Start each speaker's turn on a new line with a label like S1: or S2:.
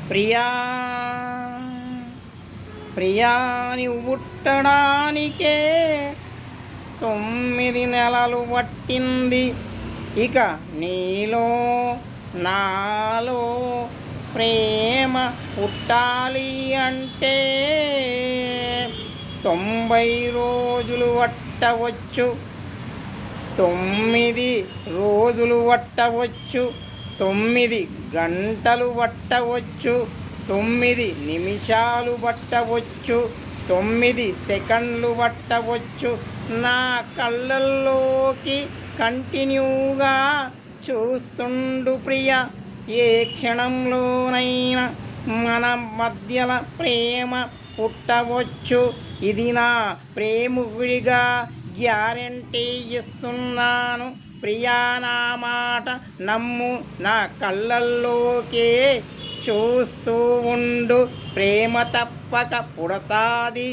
S1: ప్రియా ప్రియాని పుట్టడానికే 9 నెలలు పట్టింది. ఇక నీలో నాలో ప్రేమ పుట్టాలి అంటే 90 రోజులు పట్టవచ్చు, 9 రోజులు పట్టవచ్చు, 9 గంటలు పట్టవచ్చు, 9 నిమిషాలు పట్టవచ్చు, 9 సెకండ్లు పట్టవచ్చు. నా కళ్ళల్లోకి కంటిన్యూగా చూస్తుండు ప్రియ, ఏ క్షణంలోనైనా మన మధ్యల ప్రేమ పుట్టవచ్చు. ఇది నా ప్రేమికుడిగా గ్యారెంటీ ఇస్తున్నాను. ప్రియా, నా మాట నమ్ము, నా కళ్ళల్లోకే చూస్తూ ఉండు, ప్రేమ తప్పక పుడతాది.